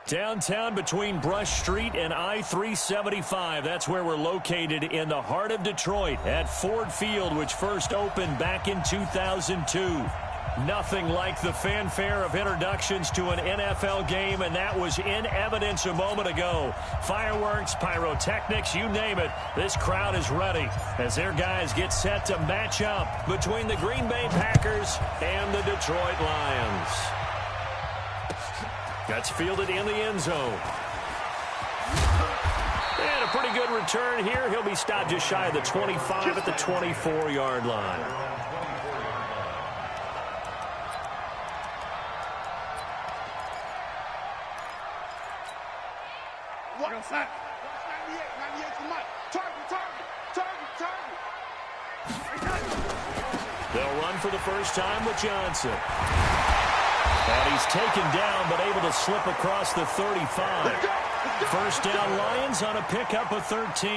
Downtown between Brush Street and I-375. That's where we're located in the heart of Detroit at Ford Field, which first opened back in 2002. Nothing like the fanfare of introductions to an NFL game, and that was in evidence a moment ago. Fireworks, pyrotechnics, you name it. This crowd is ready as their guys get set to match up between the Green Bay Packers and the Detroit Lions. That's fielded in the end zone. And a pretty good return here. He'll be stopped just shy of the 25 at the 24-yard line. They'll run for the first time with Johnson. And he's taken down, but able to slip across the 35. First down, Lions on a pickup of 13.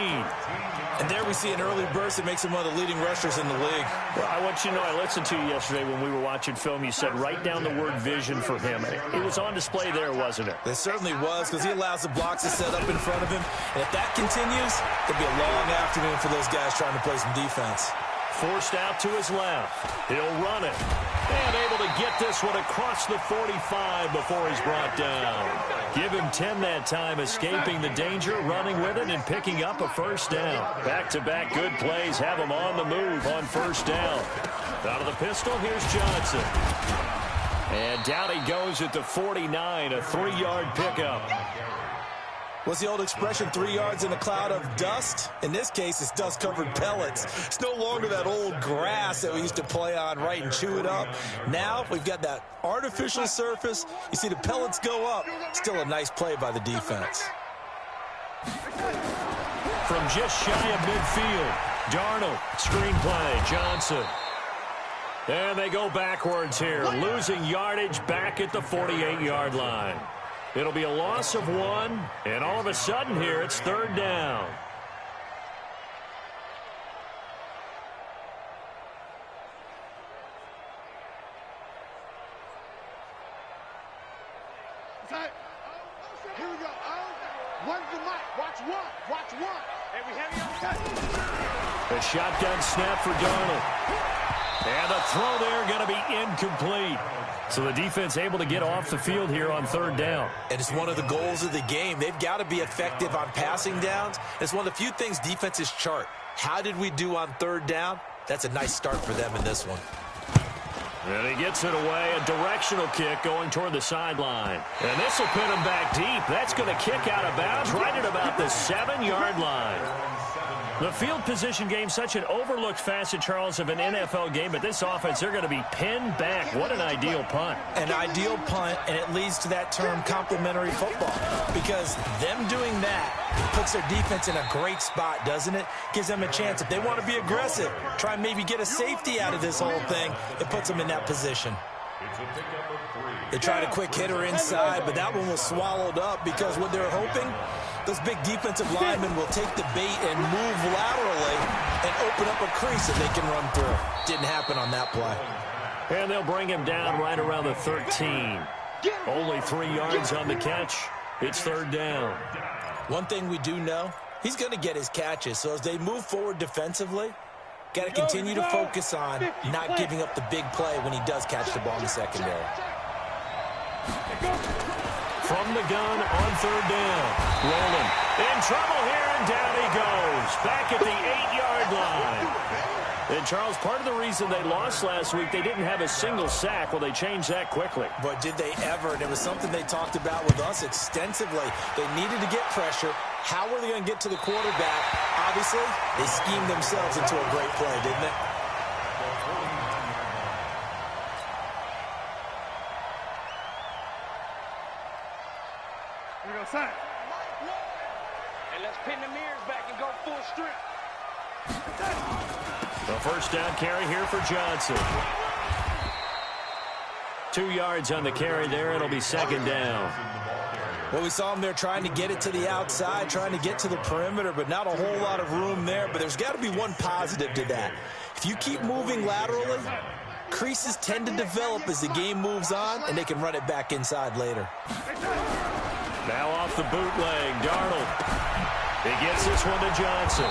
And there we see an early burst that makes him one of the leading rushers in the league. Well, I want you to know, I listened to you yesterday when we were watching film. You said write down the word vision for him. It was on display there, wasn't it? It certainly was, because he allows the blocks to set up in front of him. And if that continues, it'll be a long afternoon for those guys trying to play some defense. Forced out to his left. He'll run it. And able to get this one across the 45 before he's brought down. Give him 10 that time, escaping the danger, running with it, and picking up a first down. Back-to-back good plays have him on the move on first down. Out of the pistol, here's Johnson. And down he goes at the 49, a 3-yard pickup. What's the old expression, 3 yards in a cloud of dust? In this case, it's dust-covered pellets. It's no longer that old grass that we used to play on, right, and chew it up. Now we've got that artificial surface. You see the pellets go up. Still a nice play by the defense. From just shy of midfield, Darnold, screenplay, Johnson. And they go backwards here, losing yardage back at the 48-yard line. It'll be a loss of 1, and all of a sudden here, it's third down. Here we go. One's the mic. Watch one. Watch one. And we have you on. A shotgun snap for Darnold. And the throw there going to be incomplete. So the defense able to get off the field here on third down. And it's one of the goals of the game. They've got to be effective on passing downs. It's one of the few things defenses chart. How did we do on third down? That's a nice start for them in this one. And he gets it away, a directional kick going toward the sideline. And this will put him back deep. That's going to kick out of bounds right at about the 7-yard line. The field position game, such an overlooked facet, Charles, of an NFL game. But this offense, they're going to be pinned back. What an ideal punt. An ideal punt, and it leads to that term complementary football. Because them doing that puts their defense in a great spot, doesn't it? Gives them a chance. If they want to be aggressive, try and maybe get a safety out of this whole thing, it puts them in that position. They tried a quick hitter inside, but that one was swallowed up because what they're hoping, those big defensive linemen will take the bait and move laterally and open up a crease that they can run through. Didn't happen on that play. And they'll bring him down right around the 13. Only 3 yards on the catch. It's third down. One thing we do know, he's going to get his catches. So as they move forward defensively, got to continue to focus on not giving up the big play when he does catch the ball in the secondary. From the gun on third down. Rolling. In trouble here, and down he goes. Back at the 8-yard line. And, Charles, part of the reason they lost last week, they didn't have a single sack. Well, they changed that quickly. But did they ever? And it was something they talked about with us extensively. They needed to get pressure. How were they going to get to the quarterback? Obviously, they schemed themselves into a great play, didn't they? Here we go, son. And let's pin the mirrors back and go full strength. The first down carry here for Johnson. 2 yards on the carry there. It'll be second down. Well, we saw him there trying to get it to the outside, trying to get to the perimeter, but not a whole lot of room there. But there's got to be one positive to that. If you keep moving laterally, creases tend to develop as the game moves on, and they can run it back inside later. Now off the bootleg, Darnold. He gets this one to Johnson.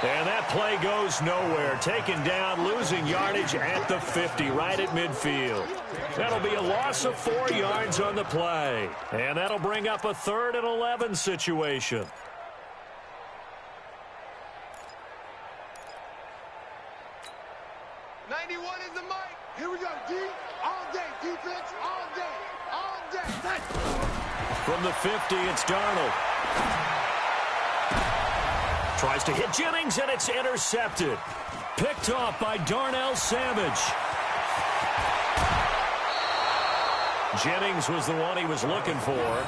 And that play goes nowhere. Taken down, losing yardage at the 50, right at midfield. That'll be a loss of 4 yards on the play. And that'll bring up a 3rd and 11 situation. Is the mic. Here we go, D. All day. Defense, all day. All day. From the 50, it's Darnold. Tries to hit Jennings, and it's intercepted. Picked off by Darnell Savage. Jennings was the one he was looking for.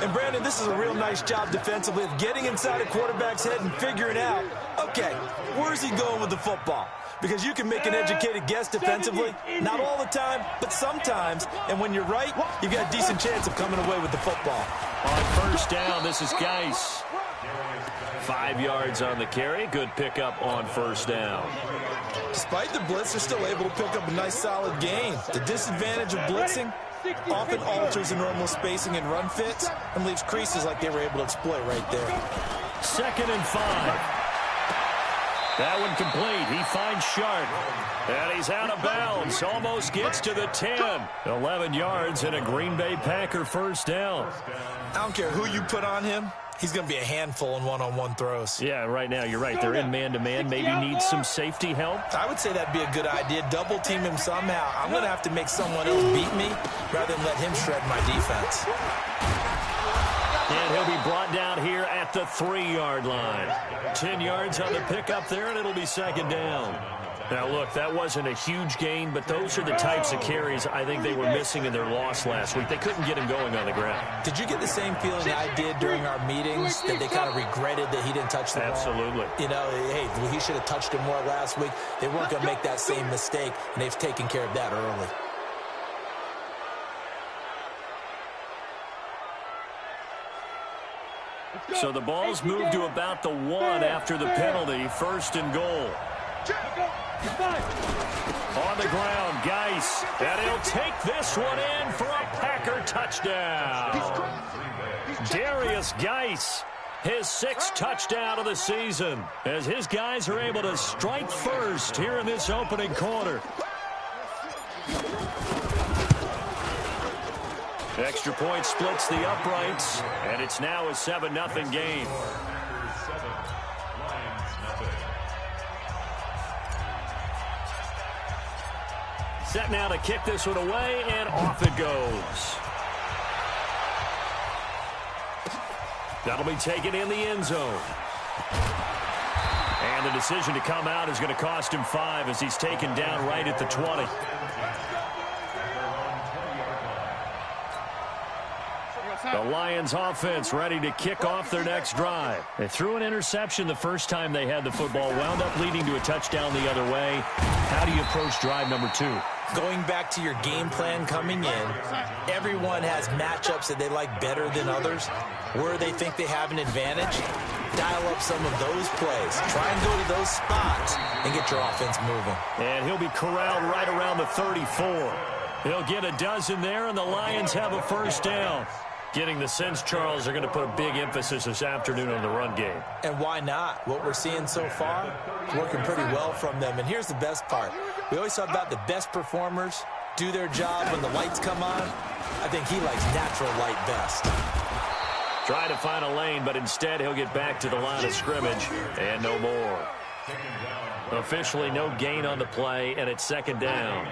And, Brandon, this is a real nice job defensively of getting inside a quarterback's head and figuring out, okay, where's he going with the football? Because you can make an educated guess defensively. Not all the time, but sometimes. And when you're right, you've got a decent chance of coming away with the football. On first down, this is Geis. 5 yards on the carry. Good pickup on first down. Despite the blitz, they're still able to pick up a nice, solid gain. The disadvantage of blitzing often alters the normal spacing and run fits and leaves creases like they were able to exploit right there. 2nd and 5. That one complete. He finds Sharp. And he's out of bounds. Almost gets to the 10. 11 yards and a Green Bay Packer first down. I don't care who you put on him. He's going to be a handful in one-on-one throws. Yeah, right now, you're right. They're in man-to-man. Maybe needs some safety help. I would say that'd be a good idea. Double team him somehow. I'm going to have to make someone else beat me rather than let him shred my defense. And he'll be brought down here at the 3-yard line. 10 yards on the pickup there, and it'll be 2nd down. Now, look, that wasn't a huge gain, but those are the types of carries I think they were missing in their loss last week. They couldn't get him going on the ground. Did you get the same feeling I did during our meetings, that they kind of regretted that he didn't touch the ball? Absolutely. You know, hey, he should have touched it more last week. They weren't going to make that same mistake, and they've taken care of that early. So the ball's moved to about the 1 after the penalty. 1st and goal. On the ground, Geis. And he'll take this one in for a Packer touchdown. Darius Geis, his 6th touchdown of the season, as his guys are able to strike first here in this opening quarter. Extra point splits the uprights, and it's now a 7-0 game. Set now to kick this one away, and off it goes. That'll be taken in the end zone. And the decision to come out is going to cost him 5 as he's taken down right at the 20. The Lions offense ready to kick off their next drive. They threw an interception the first time they had the football, wound up leading to a touchdown the other way. How do you approach drive number 2? Going back to your game plan coming in, everyone has matchups that they like better than others. Where they think they have an advantage, dial up some of those plays. Try and go to those spots and get your offense moving. And he'll be corralled right around the 34. He'll get a dozen there, and the Lions have a first down. Getting the sense, Charles, are going to put a big emphasis this afternoon on the run game. And why not? What we're seeing so far is working pretty well from them. And here's the best part. We always talk about the best performers do their job when the lights come on. I think he likes natural light best. Trying to find a lane, but instead he'll get back to the line of scrimmage and no more. Officially no gain on the play, and it's 2nd down.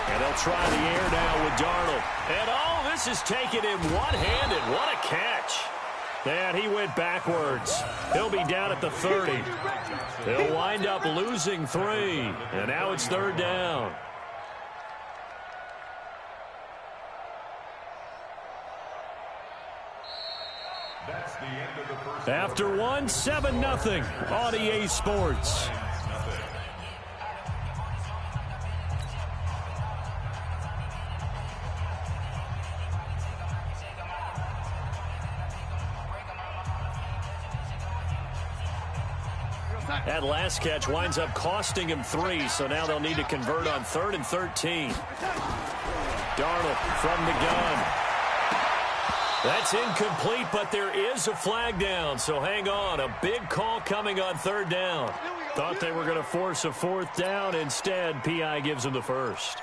And they'll try the air now with Darnold. And, oh, this is taken in one-handed. What a catch. And he went backwards. He'll be down at the 30. They'll wind up losing 3. And now it's 3rd down. After one, 7-0 on EA Sports. That last catch winds up costing him 3, so now they'll need to convert on 3rd and 13. Darnold from the gun. That's incomplete, but there is a flag down, so hang on. A big call coming on 3rd down. Thought they were going to force a 4th down. Instead, P.I. gives them the first.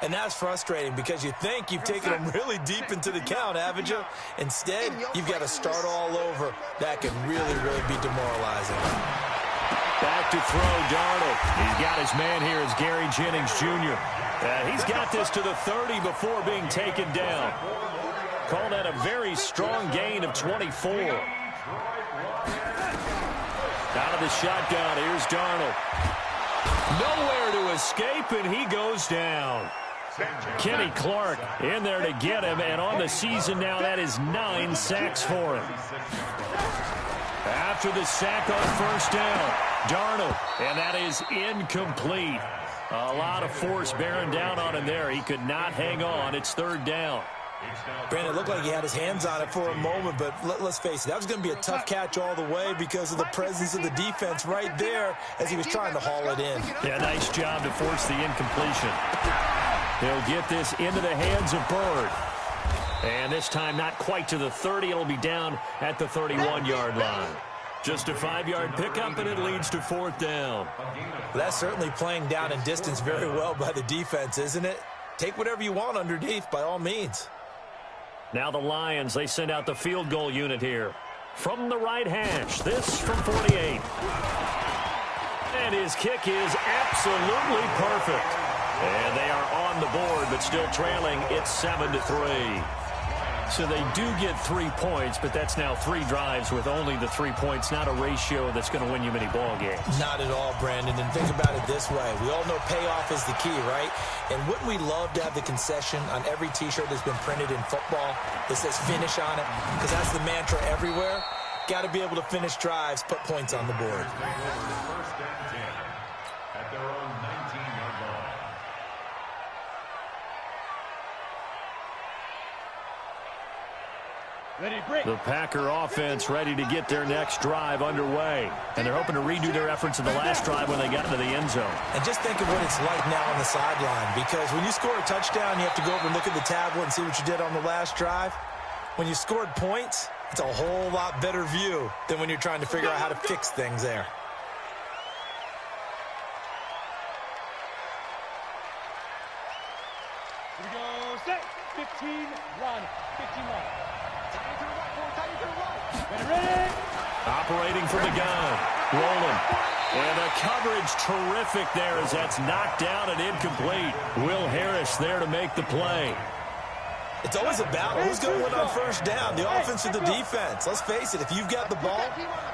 And that's frustrating because you think you've taken them really deep into the count, haven't you? Instead, you've got to start all over. That can really, really be demoralizing. Back to throw, Darnold. He's got his man here as Gary Jennings Jr. He's got this to the 30 before being taken down. Call that a very strong gain of 24. Out of the shotgun, here's Darnold. Nowhere to escape, and he goes down. Kenny Clark in there to get him, and on the season now, that is 9 sacks for him. After the sack on 1st down, Darnold, and that is incomplete. A lot of force bearing down on him there. He could not hang on. It's 3rd down. Brandon, it looked like he had his hands on it for a moment, but let's face it, that was going to be a tough catch all the way because of the presence of the defense right there as he was trying to haul it in. Yeah, nice job to force the incompletion. He'll get this into the hands of Bird. And this time not quite to the 30. It'll be down at the 31-yard line. Just a 5-yard pickup, and it leads to 4th down. Well, that's certainly playing down in distance very well by the defense, isn't it? Take whatever you want underneath, by all means. Now the Lions, they send out the field goal unit here. From the right hash, this from 48. And his kick is absolutely perfect. And they are on the board, but still trailing. It's 7-3. So they do get 3 points, but that's now 3 drives with only the 3 points, not a ratio that's going to win you many ball games. Not at all, Brandon. And think about it this way. We all know payoff is the key, right? And wouldn't we love to have the concession on every T-shirt that's been printed in football that says finish on it? Because that's the mantra everywhere. Got to be able to finish drives, put points on the board. First and 10 at their own 19-yard line. The Packer offense ready to get their next drive underway. And they're hoping to redo their efforts in the last drive when they got into the end zone. And just think of what it's like now on the sideline. Because when you score a touchdown, you have to go over and look at the tablet and see what you did on the last drive. When you scored points, it's a whole lot better view than when you're trying to figure out how to fix things there. Here we go, set, 15, run, 15, run. Ready? Operating from the gun. Rolling. And the coverage terrific there as that's knocked down and incomplete. Will Harris there to make the play. It's always a battle. Who's going to win on 1st down, the offense or the defense? Let's face it, if you've got the ball,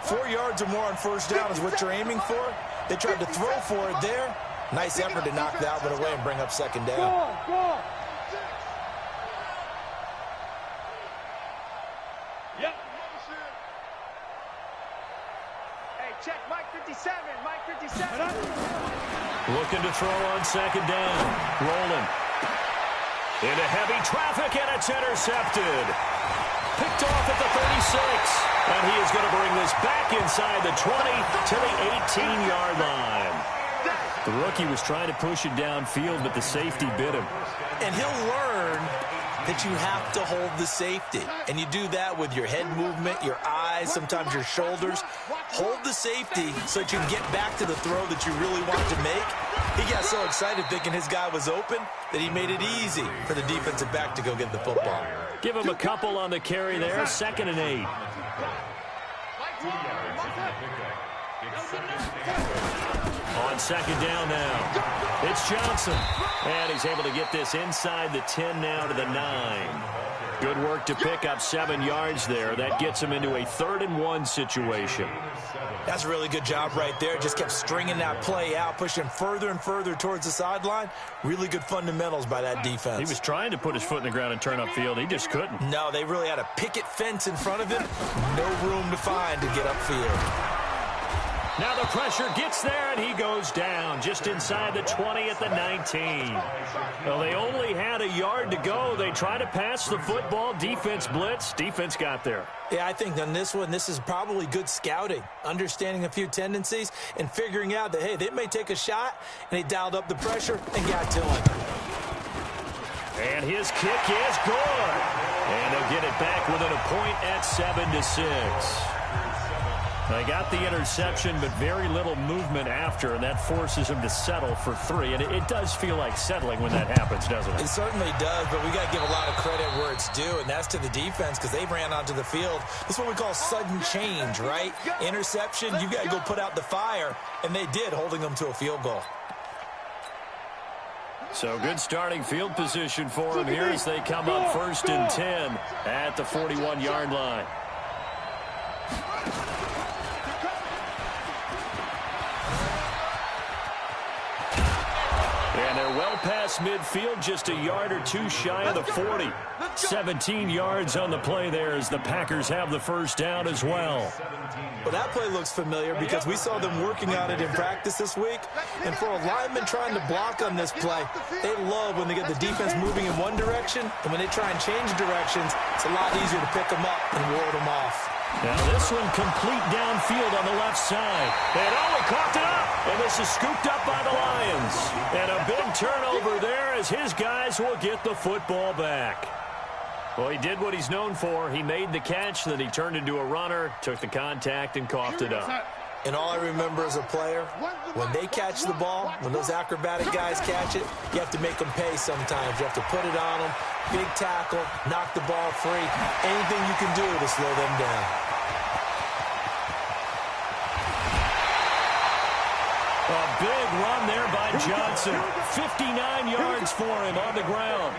4 yards or more on 1st down is what you're aiming for. They tried to throw for it there. Nice effort to knock that one away and bring up 2nd down. Go on. Yep. Hey, check Mike 57, Mike 57. Looking to throw on 2nd down. Rolling. Into heavy traffic, and it's intercepted. Picked off at the 36. And he is going to bring this back inside the 20 to the 18-yard line. The rookie was trying to push it downfield, but the safety bit him. And he'll learn that you have to hold the safety. And you do that with your head movement, your eyes, sometimes your shoulders. Hold the safety so that you can get back to the throw that you really want to make. He got so excited thinking his guy was open that he made it easy for the defensive back to go get the football. Give him a couple on the carry there, 2nd and 8. On 2nd down now, it's Johnson. And he's able to get this inside the 10 now to the 9. Good work to pick up 7 yards there. That gets him into a 3rd and 1 situation. That's a really good job right there. Just kept stringing that play out, pushing further and further towards the sideline. Really good fundamentals by that defense. He was trying to put his foot in the ground and turn upfield. He just couldn't. No, they really had a picket fence in front of him. No room to find to get upfield. Now the pressure gets there, and he goes down just inside the 20 at the 19. Well, they only had a yard to go. They try to pass the football. Defense blitz. Defense got there. Yeah, I think on this one, this is probably good scouting, understanding a few tendencies, and figuring out that, hey, they may take a shot, and they dialed up the pressure and got to him. And his kick is good. And they'll get it back within a point at 7-6. They got the interception, but very little movement after, and that forces him to settle for 3. And it does feel like settling when that happens, doesn't it? It certainly does, but we got to give a lot of credit where it's due, and that's to the defense because they ran onto the field. This is what we call sudden change, right? Interception, you got to go put out the fire, and they did, holding them to a field goal. So good starting field position for them here as they come up 1st and 10 at the 41-yard line. And they're well past midfield, just a yard or two shy of the 40. 17 yards on the play there as the Packers have the first down as well. Well, that play looks familiar because we saw them working on it in practice this week. And for a lineman trying to block on this play, they love when they get the defense moving in one direction. And when they try and change directions, it's a lot easier to pick them up and ward them off. Now this one complete downfield on the left side. And he coughed it up. And this is scooped up by the Lions. And a big turnover there as his guys will get the football back. Well, he did what he's known for. He made the catch, then he turned into a runner, took the contact, and coughed it up. And all I remember as a player, when they catch the ball, when those acrobatic guys catch it, you have to make them pay sometimes. You have to put it on them, big tackle, knock the ball free, anything you can do to slow them down. A big run there by Johnson. 59 yards for him on the ground.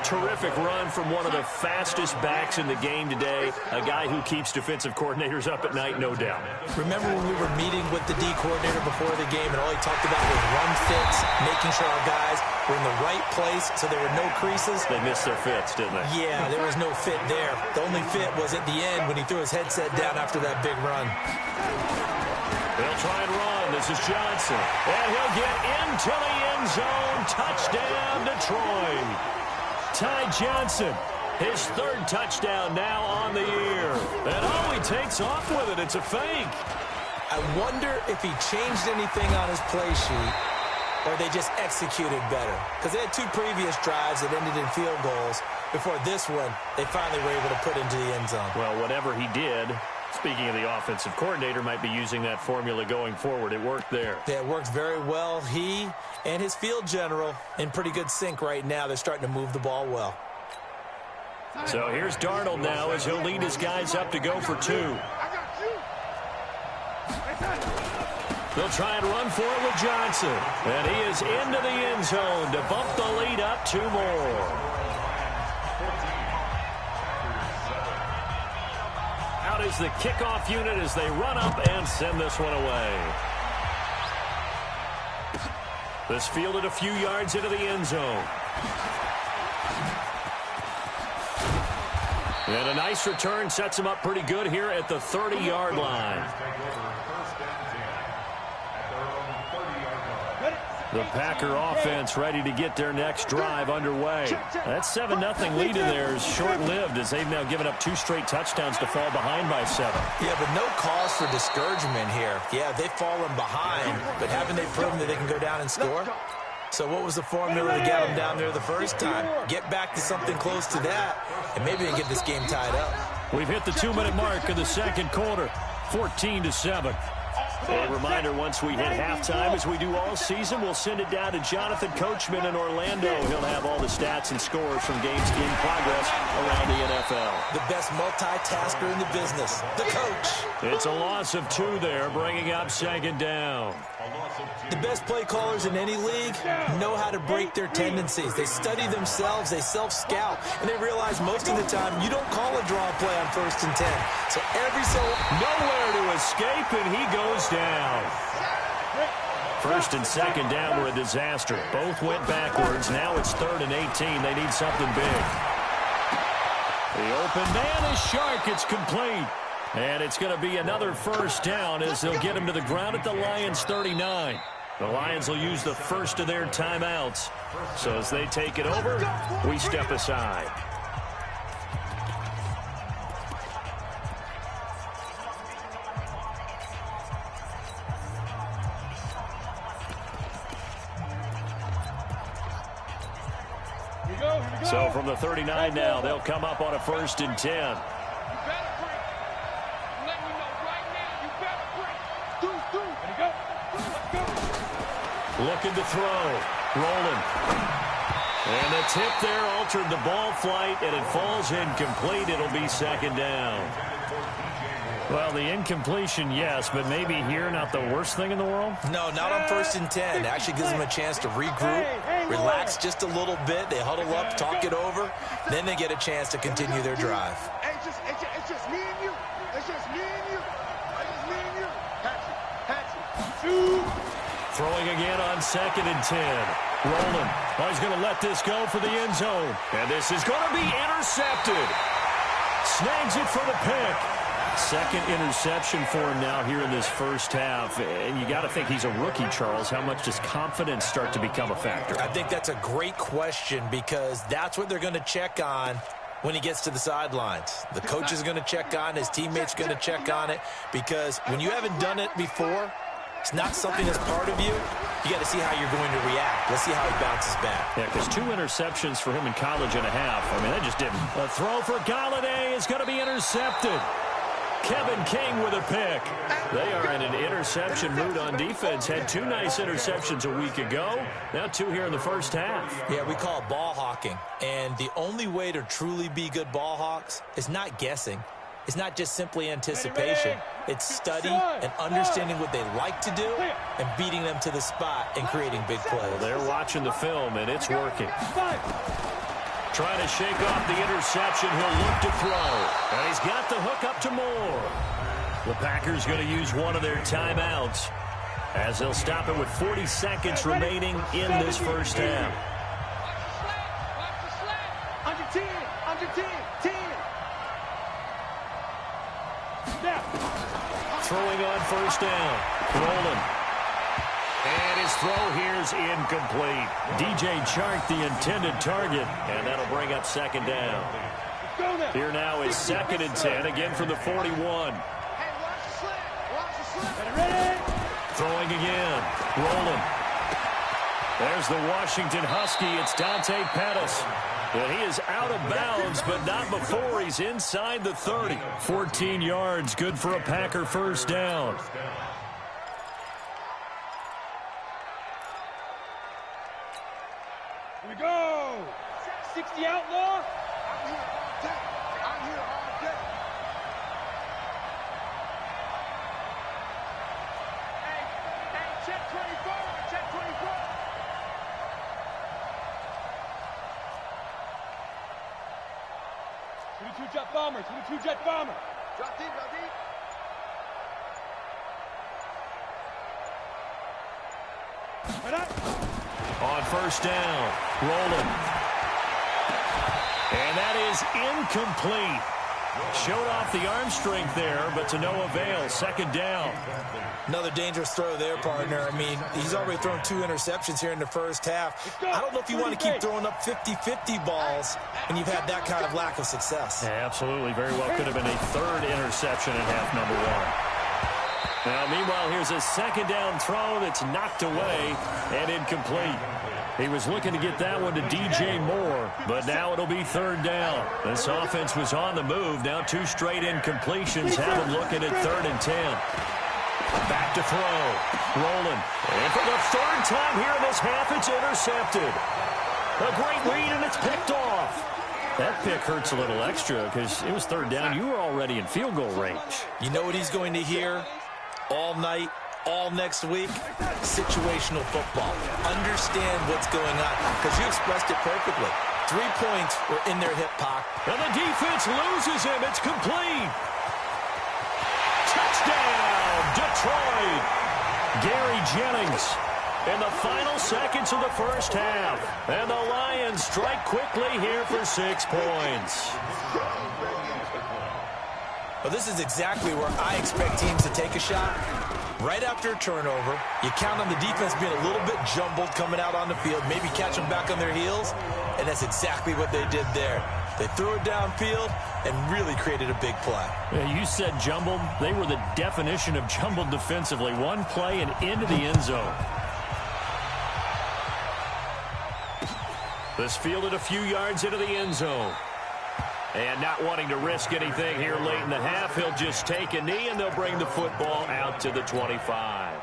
Terrific run from one of the fastest backs in the game today, a guy who keeps defensive coordinators up at night, no doubt. Remember when we were meeting with the D coordinator before the game and all he talked about was run fits, making sure our guys were in the right place so there were no creases? They missed their fits, didn't they? Yeah, there was no fit there. The only fit was at the end when he threw his headset down after that big run. They'll try and run. This is Johnson. And he'll get into the end zone. Touchdown, Detroit. Ty Johnson, his 3rd touchdown now on the year. And he takes off with it. It's a fake. I wonder if he changed anything on his play sheet or they just executed better. Because they had 2 previous drives that ended in field goals. Before this one, they finally were able to put into the end zone. Well, whatever he did, speaking of the offensive coordinator, might be using that formula going forward. It worked there. Yeah, it worked very well. He and his field general in pretty good sync right now. They're starting to move the ball well. So here's Darnold now as he'll lead his guys up to go for 2. They'll try and run for it with Johnson. And he is into the end zone to bump the lead up 2 more. Out is the kickoff unit as they run up and send this one away. This fielded a few yards into the end zone. And a nice return sets him up pretty good here at the 30-yard line. The Packer offense ready to get their next drive underway. That 7-0 lead in there is short-lived as they've now given up 2 straight touchdowns to fall behind by 7. Yeah, but no cause for discouragement here. Yeah, they've fallen behind, but haven't they proven that they can go down and score? So what was the formula to get them down there the first time? Get back to something close to that, and maybe they can get this game tied up. We've hit the 2-minute mark of the second quarter, 14-7. A reminder, once we hit halftime, as we do all season, we'll send it down to Jonathan Coachman in Orlando. He'll have all the stats and scores from games in progress around the NFL. The best multitasker in the business, the coach. It's a loss of 2 there, bringing up 2nd down. The best play callers in any league know how to break their tendencies. They study themselves, they self-scout, and they realize most of the time you don't call a draw play on 1st and 10. So every so nowhere to escape, and he goes down. 1st and 2nd down were a disaster. Both went backwards. Now it's 3rd and 18. They need something big. The open man is Shark. It's complete. And it's going to be another first down as they'll get him to the ground at the Lions' 39. The Lions will use the first of their timeouts. So as they take it over, we step aside. So from the 39 now, they'll come up on a 1st and 10. Looking to throw. Rolling. And the tip there altered the ball flight, and it falls incomplete. It'll be 2nd down. Well, the incompletion, yes, but maybe here not the worst thing in the world? No, not on 1st and 10. It actually gives them a chance to regroup, relax just a little bit. They huddle up, talk it over. Then they get a chance to continue their drive. It's just me and you. It's just me and you. It's just me and you. Patsy. Throwing again on 2nd and 10. Rolling. Oh, he's going to let this go for the end zone. And this is going to be intercepted. Snags it for the pick. 2nd interception for him now here in this first half. And you got to think he's a rookie, Charles. How much does confidence start to become a factor? I think that's a great question because that's what they're going to check on when he gets to the sidelines. The coach is going to check on, his teammates going to check on it, because when you haven't done it before, it's not something that's part of you. You got to see how you're going to react. Let's see how he bounces back. Yeah, because 2 interceptions for him in college and a half. I mean, that just didn't. A throw for Galladay is going to be intercepted. Kevin King with a pick. They are in an interception mood on defense. Had 2 nice interceptions a week ago. Now 2 here in the first half. Yeah, we call it ball hawking. And the only way to truly be good ball hawks is not guessing. It's not just simply anticipation. It's study and understanding what they like to do and beating them to the spot and creating big plays. Well, they're watching the film, and it's working. Trying to shake off the interception. He'll look to throw. And he's got the hook up to Moore. The Packers going to use one of their timeouts as they'll stop it with 40 seconds remaining in this first half. Under 10. Under 10. 10. Throwing on 1st down. Rolling. And his throw here is incomplete. DJ Chark, the intended target, and that'll bring up 2nd down. Here now is 2nd and 10, again from the 41. Throwing again. Rolling. There's the Washington Husky. It's Dante Pettis. And he is out of bounds, but not before he's inside the 30. 14 yards, good for a Packer 1st down. Here we go. 60 outlaw. I'm here all day. I'm here all day. Hey, check 24. Check 24. Jet bomber, 22 jet bomber. Drop deep, drop deep. Right up. On 1st down, rolling. And that is incomplete. Showed off the arm strength there, but to no avail. 2nd down. Another dangerous throw there, partner. I mean, he's already thrown 2 interceptions here in the first half. I don't know if you want to keep throwing up 50-50 balls when you've had that kind of lack of success. Yeah, absolutely. Very well could have been a 3rd interception in half number 1. Now, meanwhile, here's a 2nd down throw that's knocked away and incomplete. He was looking to get that one to DJ Moore, but now it'll be 3rd down. This offense was on the move. Now 2 straight incompletions have him looking at 3rd and 10. Back to throw. Rolling. And for the 3rd time here in this half, it's intercepted. A great read, and it's picked off. That pick hurts a little extra because it was 3rd down. You were already in field goal range. You know what he's going to hear all night, all next week? Situational football. Understand what's going on, because you expressed it perfectly. 3 points were in their hip pocket. And the defense loses him. It's complete. Touchdown, Detroit. Gary Jennings in the final seconds of the first half. And the Lions strike quickly here for 6 points. Well, this is exactly where I expect teams to take a shot. Right after a turnover, you count on the defense being a little bit jumbled coming out on the field, maybe catch them back on their heels, and that's exactly what they did there. They threw it downfield and really created a big play. Yeah, you said jumbled. They were the definition of jumbled defensively. One play and into the end zone. This fielded a few yards into the end zone. And not wanting to risk anything here late in the half, he'll just take a knee, and they'll bring the football out to the 25.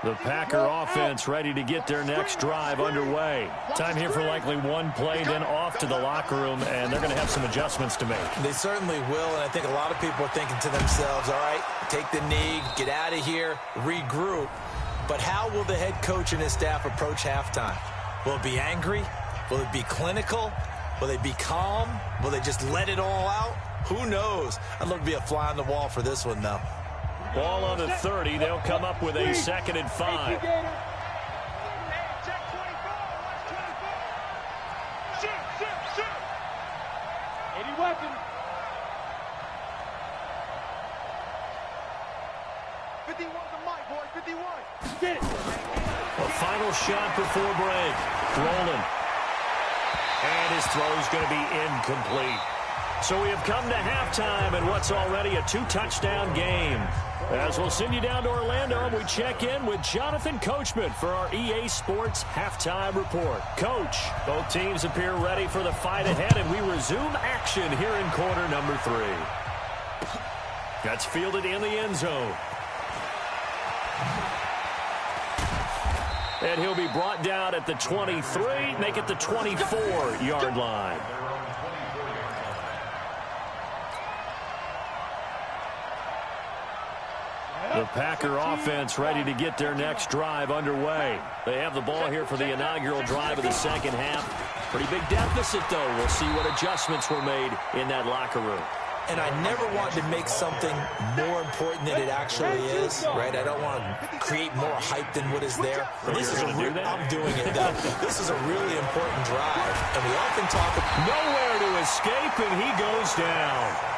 The Packer offense ready to get their next drive underway. Time here for likely one play, then off to the locker room, and they're going to have some adjustments to make. They certainly will, and I think a lot of people are thinking to themselves, all right, take the knee, get out of here, regroup. But how will the head coach and his staff approach halftime? Will it be angry? Will it be clinical? Will they be calm? Will they just let it all out? Who knows? I'd love to be a fly on the wall for this one, though. Ball on the 30. They'll come up with a 2nd and 5. Any weapon. 51 the mic, boy. 51. Get it. A final shot before break. Rolling. And his throw's going to be incomplete. So we have come to halftime in what's already a 2-touchdown game. As we'll send you down to Orlando, and we check in with Jonathan Coachman for our EA Sports Halftime Report. Coach, both teams appear ready for the fight ahead, and we resume action here in quarter number 3. That's fielded in the end zone. And he'll be brought down at the 23, make it the 24-yard line. The Packer offense ready to get their next drive underway. They have the ball here for the inaugural drive of the second half. Pretty big deficit, though. We'll see what adjustments were made in that locker room. And I never want to make something more important than it actually is, right? I don't want to create more hype than what is there. But this is I'm doing it, though. This is a really important drive. And we often talk about nowhere to escape, and he goes down.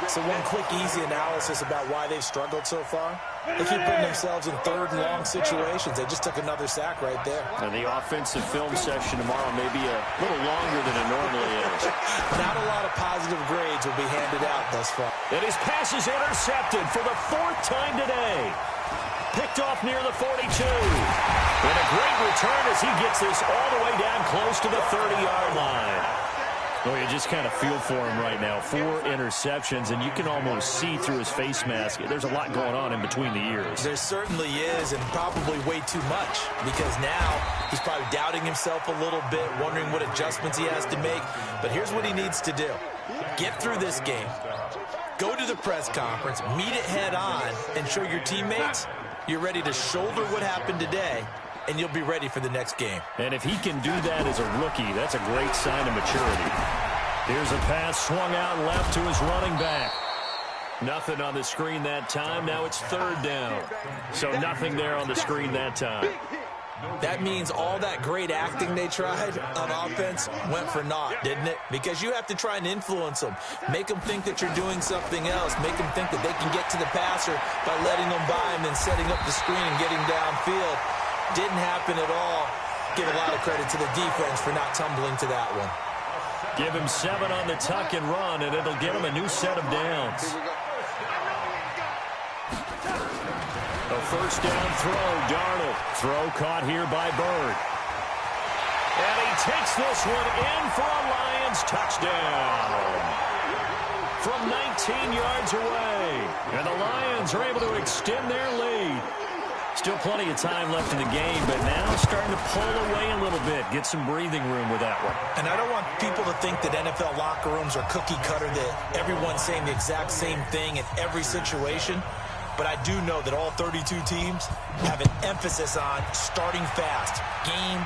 So one quick, easy analysis about why they've struggled so far. They keep putting themselves in 3rd and long situations. They just took another sack right there. And the offensive film session tomorrow may be a little longer than it normally is. Not a lot of positive grades will be handed out thus far. And his pass is intercepted for the 4th time today. Picked off near the 42. And a great return as he gets this all the way down close to the 30-yard line. Oh, you just kind of feel for him right now. 4 interceptions, and you can almost see through his face mask. There's a lot going on in between the ears. There certainly is, and probably way too much, because now he's probably doubting himself a little bit, wondering what adjustments he has to make. But here's what he needs to do. Get through this game. Go to the press conference, meet it head on, and show your teammates you're ready to shoulder what happened today, and you'll be ready for the next game. And if he can do that as a rookie, that's a great sign of maturity. Here's a pass swung out left to his running back. Nothing on the screen that time. Now it's 3rd down. So nothing there on the screen that time. That means all that great acting they tried on offense went for naught, didn't it? Because you have to try and influence them. Make them think that you're doing something else. Make them think that they can get to the passer by letting them by him and setting up the screen and getting downfield. Didn't happen at all. Give a lot of credit to the defense for not tumbling to that one. Give him 7 on the tuck and run, and it'll get him a new set of downs. A 1st down throw, Darnold. Throw caught here by Bird. And he takes this one in for a Lions touchdown. From 19 yards away. And the Lions are able to extend their lead. Still plenty of time left in the game, but now starting to pull away a little bit. Get some breathing room with that one. And I don't want people to think that NFL locker rooms are cookie cutter, that everyone's saying the exact same thing in every situation. But I do know that all 32 teams have an emphasis on starting fast. Game,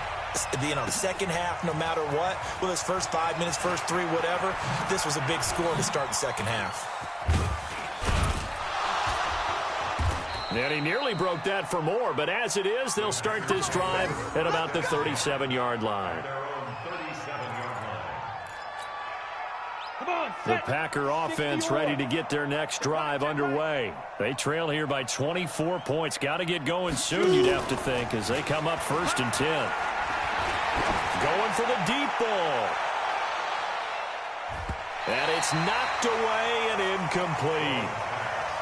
the second half, no matter what. Well, his first 5 minutes, first 3, whatever. This was a big score to start the second half. And he nearly broke that for more, but as it is, they'll start this drive at about the 37-yard line. The Packer offense ready to get their next drive underway. They trail here by 24 points. Got to get going soon, you'd have to think, as they come up 1st and 10. Going for the deep ball. And it's knocked away and incomplete.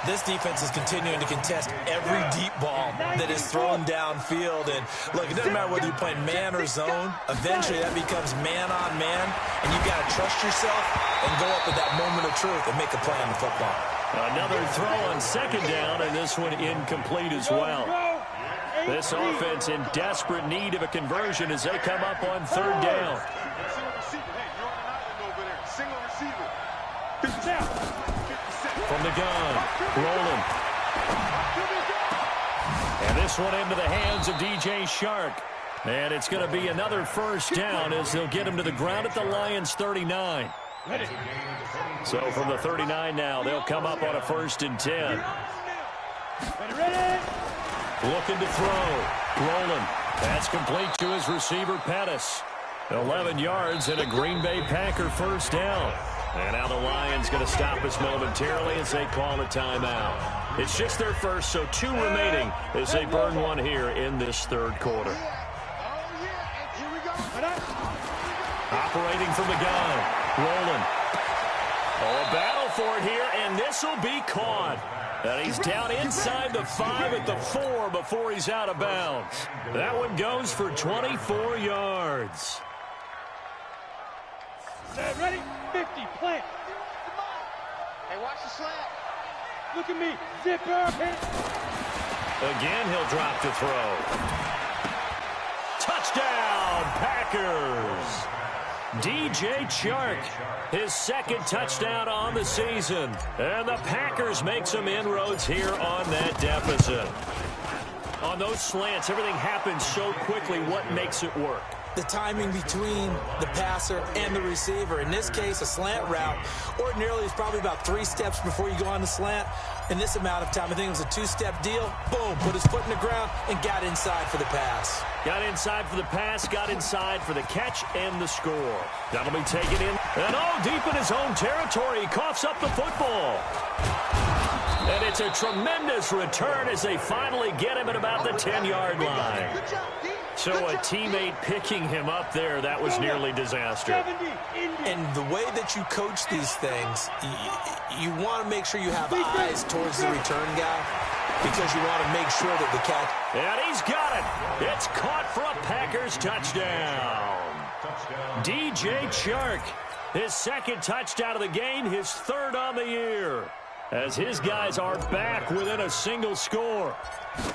This defense is continuing to contest every deep ball that is thrown downfield. And, look, it doesn't matter whether you're playing man or zone. Eventually, that becomes man-on-man, and you've got to trust yourself and go up at that moment of truth and make a play on the football. Another throw on 2nd down, and this one incomplete as well. This offense in desperate need of a conversion as they come up on 3rd down. From the gun, rolling. And this one into the hands of DJ Shark. And it's going to be another 1st down as they'll get him to the ground at the Lions' 39. So from the 39 now, they'll come up on a 1st and 10. Looking to throw. Rolling. That's complete to his receiver, Pettis. 11 yards and a Green Bay Packer 1st down. And now the Lions going to stop us momentarily as they call a timeout. It's just their first, so 2 remaining as they burn one here in this 3rd quarter. Operating from the gun. Rolling. Oh, a battle for it here, and this will be caught. And he's down inside the 5 at the 4 before he's out of bounds. That one goes for 24 yards. Ready? 50, plant. Hey, watch the slant. Look at me. Zipper. Again, he'll drop to throw. Touchdown, Packers. DJ Chark, his 2nd touchdown on the season. And the Packers make some inroads here on that deficit. On those slants, everything happens so quickly. What makes it work? The timing between the passer and the receiver. In this case, a slant route ordinarily is probably about 3 steps before you go on the slant. In this amount of time, I think it was a 2-step deal. Boom, put his foot in the ground and got inside for the pass. Got inside for the pass, got inside for the catch and the score. That'll be taken in. And deep in his own territory, he coughs up the football. And it's a tremendous return as they finally get him at about the 10-yard line. So a teammate picking him up there, that was nearly disaster. And the way that you coach these things, you want to make sure you have eyes towards the return guy because you want to make sure that the catch. And he's got it. It's caught for a Packers touchdown. DJ Chark, his 2nd touchdown of the game, his 3rd on the year, as his guys are back within a single score.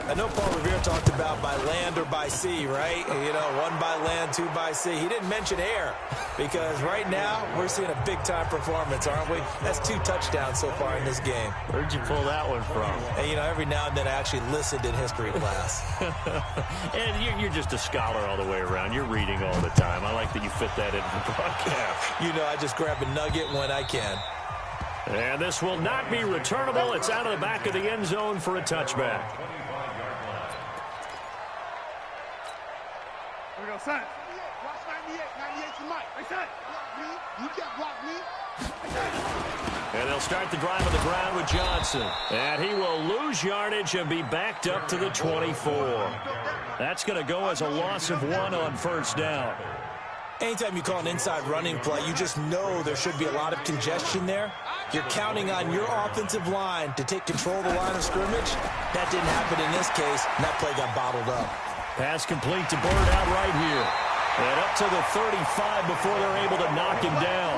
I know Paul Revere talked about by land or by sea, right? You know, 1 by land, 2 by sea. He didn't mention air because right now we're seeing a big-time performance, aren't we? That's 2 touchdowns so far in this game. Where'd you pull that one from? And, you know, every now and then I actually listened in history class. And you're just a scholar all the way around. You're reading all the time. I like that you fit that into the broadcast. You know, I just grab a nugget when I can. And this will not be returnable. It's out of the back of the end zone for a touchback. Here we go, son. Watch 98. 98 to Mike. Hey, son. Block me. You can't block me. And they'll start the drive on the ground with Johnson. And he will lose yardage and be backed up to the 24. That's going to go as a loss of 1 on 1st down. Anytime you call an inside running play, you just know there should be a lot of congestion there. You're counting on your offensive line to take control of the line of scrimmage. That didn't happen in this case, and that play got bottled up. Pass complete to Bird out right here. And up to the 35 before they're able to knock him down.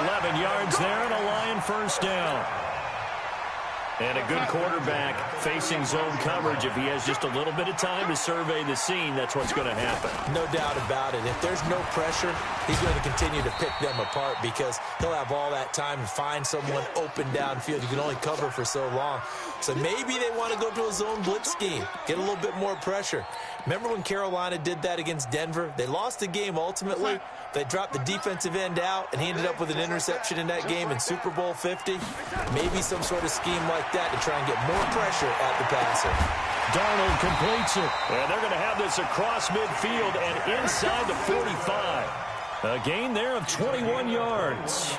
11 yards there and a Lion 1st down. And a good quarterback facing zone coverage. If he has just a little bit of time to survey the scene, that's what's going to happen. No doubt about it. If there's no pressure, he's going to continue to pick them apart because he'll have all that time to find someone open downfield. You can only cover for so long. So maybe they want to go to a zone blitz scheme, get a little bit more pressure. Remember when Carolina did that against Denver? They lost the game ultimately. They dropped the defensive end out, and he ended up with an interception in that game in Super Bowl 50. Maybe some sort of scheme like that to try and get more pressure at the passer. Darnold completes it. And they're going to have this across midfield and inside the 45. A gain there of 21 yards.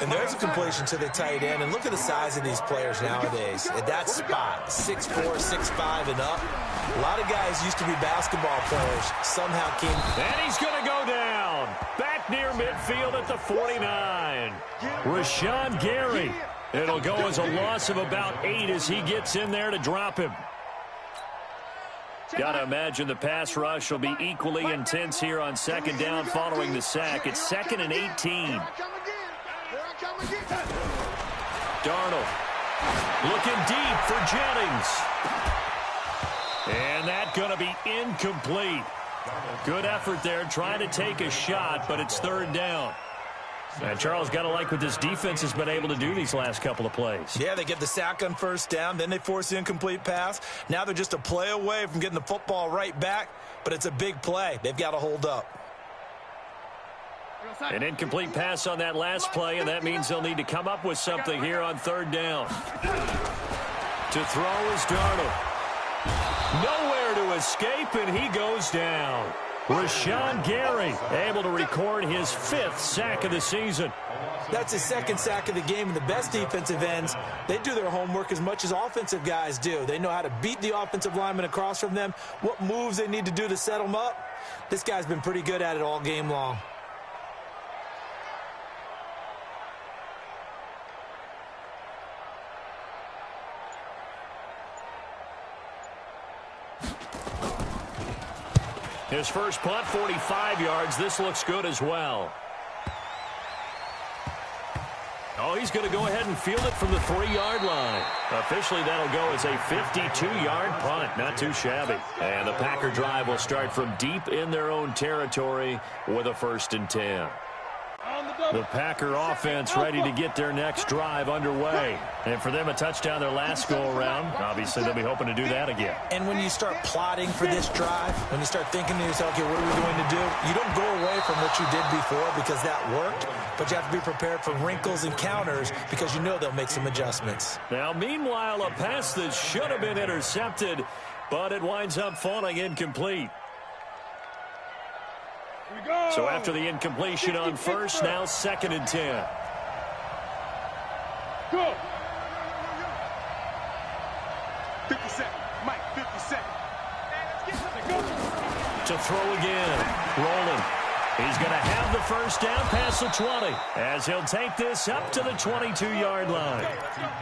And there's a completion to the tight end. And look at the size of these players nowadays. At that spot, 6'4", 6'5", and up. A lot of guys used to be basketball players. Somehow came. And he's going to go down. Back near midfield at the 49. Rashawn Gary. It'll go as a loss of about 8 as he gets in there to drop him. Got to imagine the pass rush will be equally intense here on second down following the sack. It's 2nd and 18. Darnold looking deep for Jennings. And that's going to be incomplete. Good effort there trying to take a shot, but it's 3rd down. And Charles, got to like what this defense has been able to do these last couple of plays. Yeah, they get the sack on 1st down, then they force the incomplete pass. Now they're just a play away from getting the football right back, but it's a big play. They've got to hold up. An incomplete pass on that last play, and that means they'll need to come up with something here on 3rd down. To throw is Darnold. Nowhere to escape, and he goes down. Rashawn Gary able to record his 5th sack of the season. That's his 2nd sack of the game, and the best defensive ends, they do their homework as much as offensive guys do. They know how to beat the offensive lineman across from them, what moves they need to do to set them up. This guy's been pretty good at it all game long. His first punt, 45 yards. This looks good as well. Oh, he's going to go ahead and field it from the 3-yard line. Officially, that'll go as a 52-yard punt. Not too shabby. And the Packer drive will start from deep in their own territory with a 1st and 10. The Packer offense ready to get their next drive underway. And for them, a touchdown their last go-around. Obviously, they'll be hoping to do that again. And when you start plotting for this drive, when you start thinking to yourself, okay, what are we going to do? You don't go away from what you did before because that worked, but you have to be prepared for wrinkles and counters because you know they'll make some adjustments. Now, meanwhile, a pass that should have been intercepted, but it winds up falling incomplete. So after the incompletion on 1st, now 2nd and 10. Go. 50 seconds. Mike, 50 seconds. To throw again. Rolling. He's going to have the 1st down past the 20 as he'll take this up to the 22-yard line.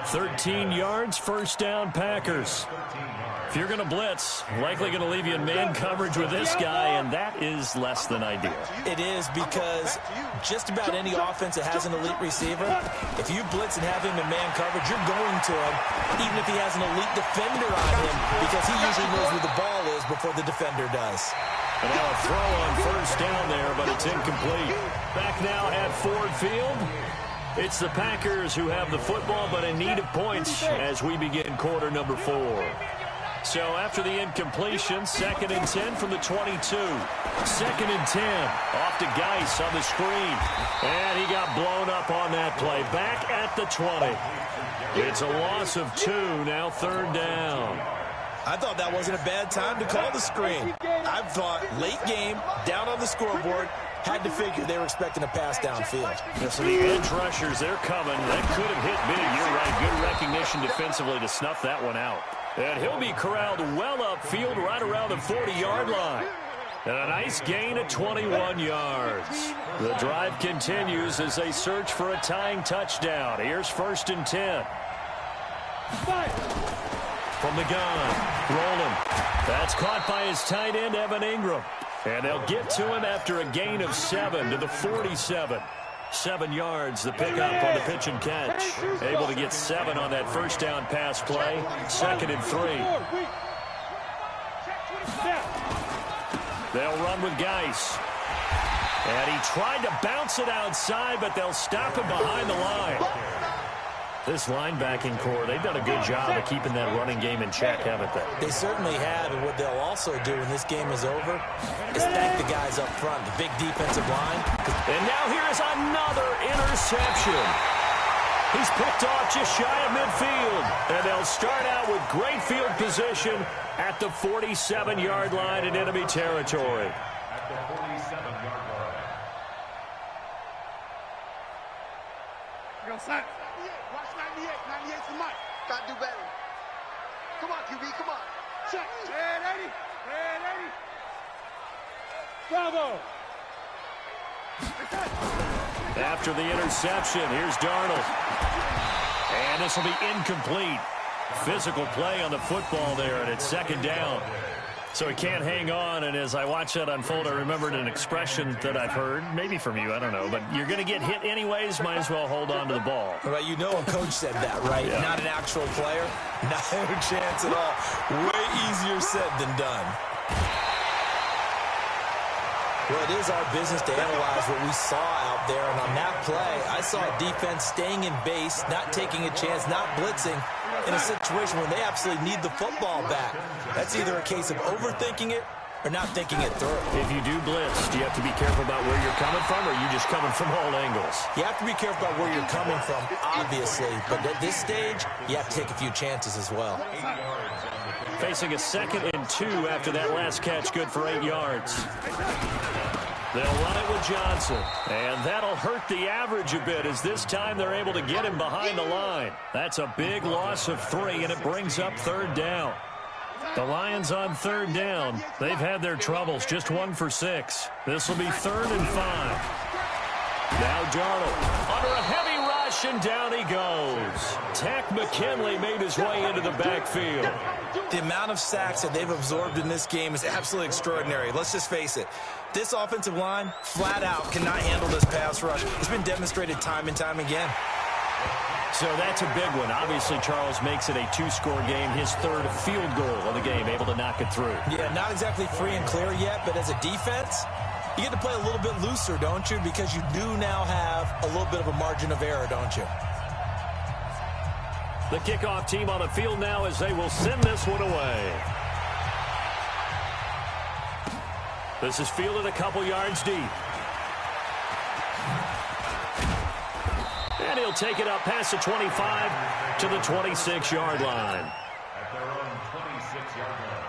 13 yards, 1st down Packers. If you're going to blitz, likely going to leave you in man coverage with this guy, and that is less than ideal. It is because just about any offense that has an elite receiver, if you blitz and have him in man coverage, you're going to him, even if he has an elite defender on him, because he usually knows where the ball is before the defender does. And now a throw on 1st down there, but it's incomplete. Back now at Ford Field. It's the Packers who have the football, but in need of points as we begin quarter number 4. So after the incompletion, 2nd and 10 from the 22. 2nd and 10. Off to Geis on the screen. And he got blown up on that play. Back at the 20. It's a loss of 2, now 3rd down. I thought that wasn't a bad time to call the screen. I thought late game, down on the scoreboard, had to figure they were expecting a pass downfield. Yeah, so the edge rushers, they're coming. That could have hit big. You're right. Good recognition defensively to snuff that one out. And he'll be corralled well upfield right around the 40-yard line. And a nice gain of 21 yards. The drive continues as they search for a tying touchdown. Here's 1st and 10. From the gun, rolling. That's caught by his tight end, Evan Ingram. And they'll get to him after a gain of 7 to the 47. 7 yards, the pickup on the pitch and catch. Able to get 7 on that 1st down pass play. 2nd and 3. They'll run with Geis. And he tried to bounce it outside, but they'll stop him behind the line. This linebacking core, they've done a good job of keeping that running game in check, haven't they? They certainly have, and what they'll also do when this game is over is thank the guys up front, the big defensive line. And now here's another interception. He's picked off just shy of midfield, and they'll start out with great field position at the 47-yard line in enemy territory. Go, son. 98. Watch 98. 98's the mic. Gotta do better. Come on, QB, come on. Check. Red 80. Red 80. Bravo. After the interception, here's Darnold. And this will be incomplete. Physical play on the football there, and it's second down. So he can't hang on, and as I watch that unfold, I remembered an expression that I've heard, maybe from you, I don't know, but you're going to get hit anyways, might as well hold on to the ball. Well, you know a coach said that, right? Yeah. Not an actual player. No chance at all. Way easier said than done. Well, it is our business to analyze what we saw out there, and on that play, I saw a defense staying in base, not taking a chance, not blitzing, in a situation where they absolutely need the football back. That's either a case of overthinking it or not thinking it through. If you do blitz, do you have to be careful about where you're coming from, or are you just coming from all angles? You have to be careful about where you're coming from, obviously, but at this stage, you have to take a few chances as well. Facing a 2nd and 2 after that last catch, good for 8 yards. They'll run it with Johnson, and that'll hurt the average a bit as this time they're able to get him behind the line. That's a big loss of 3, and it brings up 3rd down. The Lions on 3rd down. They've had their troubles, just 1 for 6. This will be 3rd and 5. Now Darnold under a heavy rush, and down he goes. Tack McKinley made his way into the backfield. The amount of sacks that they've absorbed in this game is absolutely extraordinary. Let's just face it. This offensive line, flat out, cannot handle this pass rush. It's been demonstrated time and time again. So that's a big one. Obviously, Charles makes it a 2-score game. His 3rd field goal of the game, able to knock it through. Yeah, not exactly free and clear yet, but as a defense, you get to play a little bit looser, don't you? Because you do now have a little bit of a margin of error, don't you? The kickoff team on the field now as they will send this one away. This is fielded a couple yards deep. And he'll take it up past the 25 to the 26-yard line. At their own 26-yard line.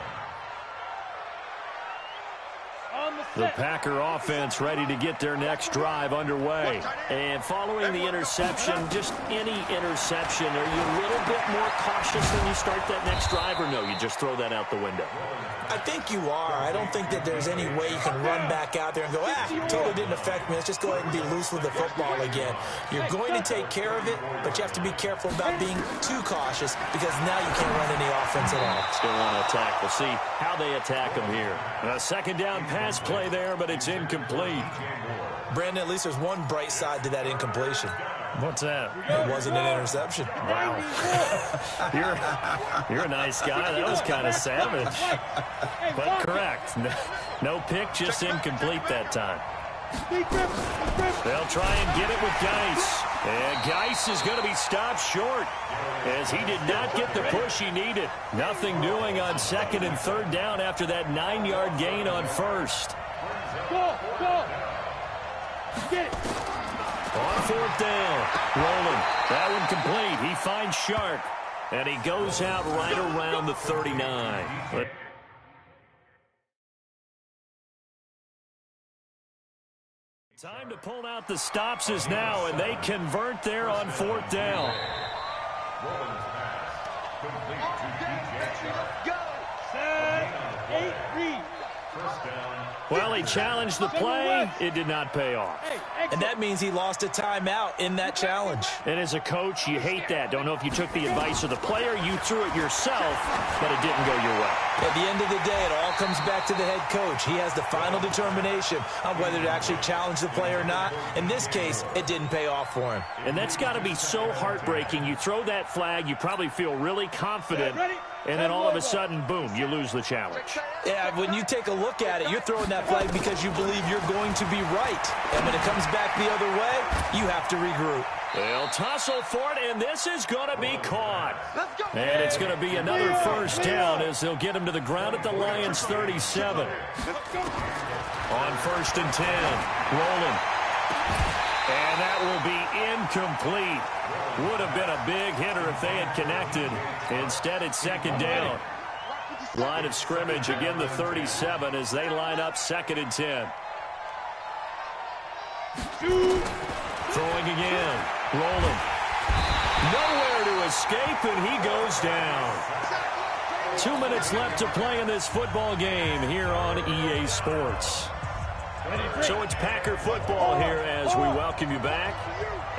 The Packer offense ready to get their next drive underway. And following the interception, just any interception, are you a little bit more cautious when you start that next drive, or no, you just throw that out the window? I think you are. I don't think that there's any way you can run back out there and go, totally didn't affect me. Let's just go ahead and be loose with the football again. You're going to take care of it, but you have to be careful about being too cautious because now you can't run any offense at all. Still want to attack. We'll see how they attack them here. A 2nd down pass play there, but it's incomplete. Brandon, at least there's one bright side to that incompletion. What's that? It wasn't an interception. Wow. You're a nice guy. That was kind of savage. But correct. No pick, just incomplete that time. They'll try and get it with Geis. And Geis is going to be stopped short as he did not get the push he needed. Nothing doing on 2nd and 3rd down after that 9-yard gain on 1st. Go. Get it. On 4th down, rolling. That one complete. He finds Sharp, and he goes out right around the 39. But time to pull out the stops is now, and they convert there on 4th down. Rollins pass. Complete to DJ Sharp. Go. 7, 8, read. First down. Well, he challenged the play. It did not pay off. And that means he lost a timeout in that challenge. And as a coach, you hate that. Don't know if you took the advice of the player. You threw it yourself, but it didn't go your way. At the end of the day, it all comes back to the head coach. He has the final determination on whether to actually challenge the play or not. In this case, it didn't pay off for him. And that's got to be so heartbreaking. You throw that flag, you probably feel really confident, and then all of a sudden, boom, you lose the challenge. Yeah, when you take a look at it, you're throwing that flag because you believe you're going to be right. And when it comes back the other way, you have to regroup. They'll tussle for it, and this is going to be caught. And it's going to be another 1st down as they'll get him to the ground at the Lions' 37. On 1st and 10, rolling. And that will be incomplete. Would have been a big hitter if they had connected. Instead, it's 2nd down. Line of scrimmage, again the 37 as they line up 2nd and 10. Throwing again. Rolling. Nowhere to escape, and he goes down. 2 minutes left to play in this football game here on EA Sports. So it's Packer football here as we welcome you back.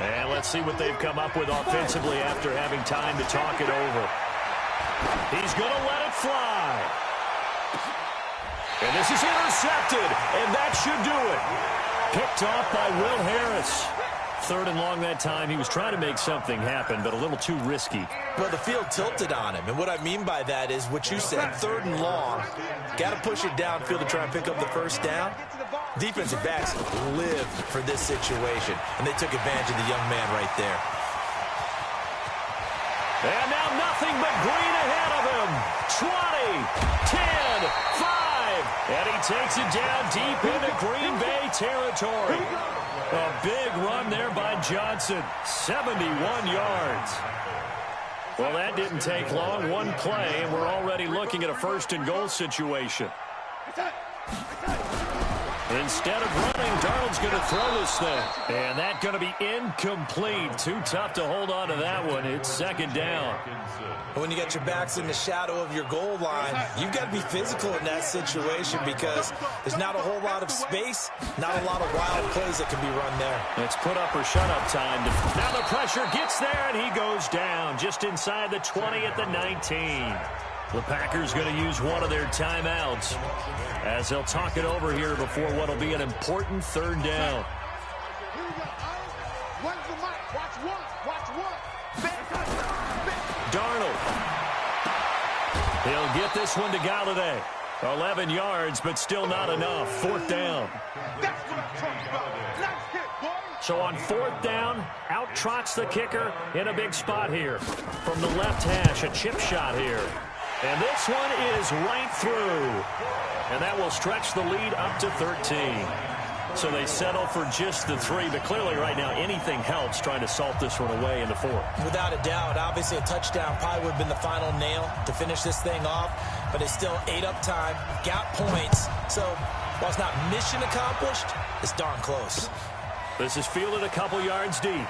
And let's see what they've come up with offensively after having time to talk it over. He's going to let it fly. And this is intercepted, and that should do it. Picked off by Will Harris. 3rd and long that time. He was trying to make something happen, but a little too risky. Well, the field tilted on him, and what I mean by that is what you said, 3rd and long. Got to push it downfield to try and pick up the first down. Defensive backs live for this situation, and they took advantage of the young man right there. And now nothing but green ahead of him. 20, 10, 5. And he takes it down deep into Green Bay territory. A big run there by Johnson. 71 yards. Well, that didn't take long. One play, and we're already looking at a 1st and goal situation. Instead of running, Darnold's going to throw this thing. And that's going to be incomplete. Too tough to hold on to that one. It's 2nd down. When you got your backs in the shadow of your goal line, you've got to be physical in that situation because there's not a whole lot of space, not a lot of wild plays that can be run there. It's put up or shut up time. Now the pressure gets there, and he goes down just inside the 20 at the 19. The Packers going to use one of their timeouts as they'll talk it over here before what will be an important 3rd down. Here we go. One's the mic. Watch one. Watch one. Darnold. He'll get this one to Galladay. 11 yards, but still not enough. 4th down. That's what I'm talking about. Nice hit, boy. So on 4th down, out trots the kicker in a big spot here. From the left hash, a chip shot here. And this one is right through. And that will stretch the lead up to 13. So they settle for just the 3, but clearly right now anything helps trying to salt this one away in the 4th. Without a doubt, obviously a touchdown probably would have been the final nail to finish this thing off, but it's still 8 up time, got points. So while it's not mission accomplished, it's darn close. This is fielded a couple yards deep.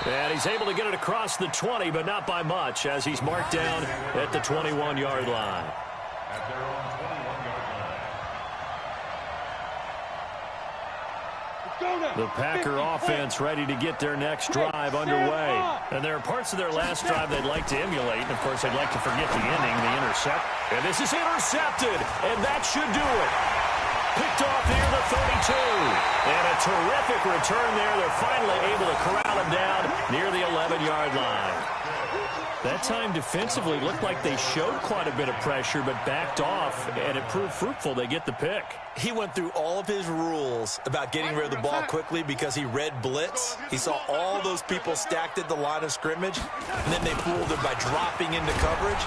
And he's able to get it across the 20, but not by much, as he's marked down at the 21-yard line. At their own 21-yard line. The Packer offense ready to get their next drive underway. And there are parts of their last drive they'd like to emulate. And, of course, they'd like to forget the ending, the intercept. And this is intercepted, and that should do it. Picked off near the 32. And a terrific return there. They're finally able to corral him down near the 11-yard line. That time defensively looked like they showed quite a bit of pressure but backed off, and it proved fruitful. They get the pick. He went through all of his rules about getting rid of the ball quickly because he read blitz. He saw all those people stacked at the line of scrimmage, and then they fooled him by dropping into coverage.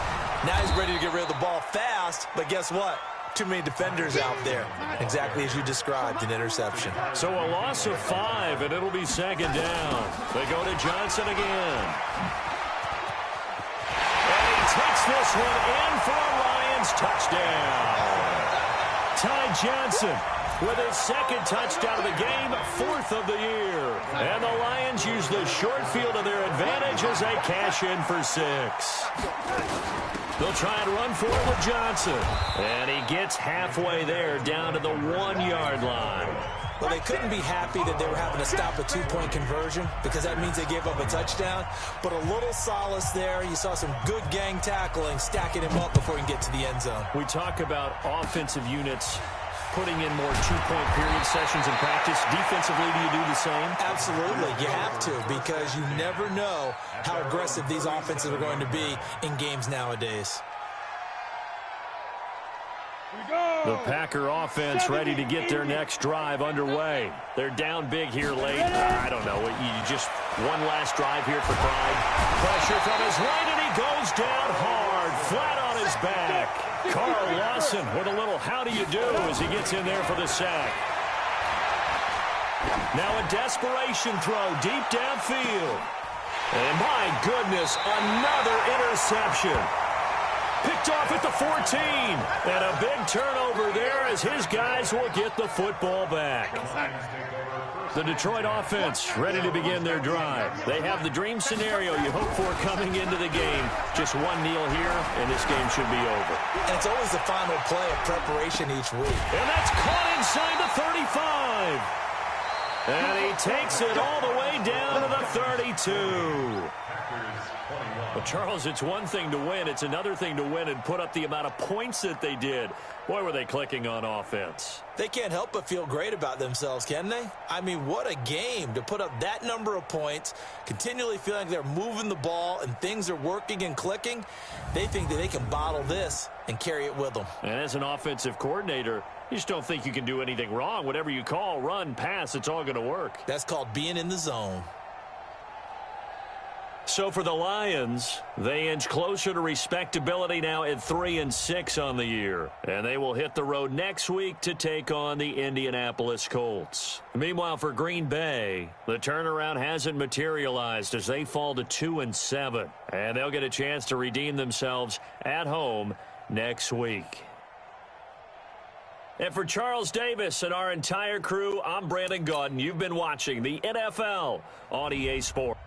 Now he's ready to get rid of the ball fast, but guess what? Too many defenders out there. Exactly as you described, an interception. So a loss of 5, and it'll be 2nd down. They go to Johnson again. And he takes this one in for a Lions touchdown. Ty Johnson with his 2nd touchdown of the game, 4th of the year. And the Lions use the short field to their advantage as they cash in for 6. They'll try and run for it with Johnson. And he gets halfway there down to the 1-yard line. Well, they couldn't be happy that they were having to stop a 2-point conversion because that means they gave up a touchdown. But a little solace there. You saw some good gang tackling, stacking him up before he can get to the end zone. We talk about offensive units putting in more 2-point period sessions in practice. Defensively, do you do the same? Absolutely. You have to because you never know how aggressive these offenses are going to be in games nowadays. The Packer offense ready to get their next drive underway. They're down big here late. I don't know. You just one last drive here for Pride. Pressure from his right, and he goes down hard, flat on his back. Carl Lawson with a little how do you do as he gets in there for the sack. Now a desperation throw deep downfield. And my goodness, another interception. Picked off at the 14. And a big turnover there as his guys will get the football back. The Detroit offense ready to begin their drive. They have the dream scenario you hope for coming into the game. Just one kneel here, and this game should be over. And it's always the final play of preparation each week. And that's caught inside the 35. And he takes it all the way down to the 32. Well, Charles, it's one thing to win. It's another thing to win and put up the amount of points that they did. Boy, were they clicking on offense. They can't help but feel great about themselves, can they? I mean, what a game to put up that number of points, continually feeling like they're moving the ball and things are working and clicking. They think that they can bottle this and carry it with them. And as an offensive coordinator, you just don't think you can do anything wrong. Whatever you call, run, pass, it's all going to work. That's called being in the zone. So for the Lions, they inch closer to respectability now at 3-6 on the year. And they will hit the road next week to take on the Indianapolis Colts. Meanwhile, for Green Bay, the turnaround hasn't materialized as they fall to 2-7. And they'll get a chance to redeem themselves at home next week. And for Charles Davis and our entire crew, I'm Brandon Gaudin. You've been watching the NFL on EA Sports.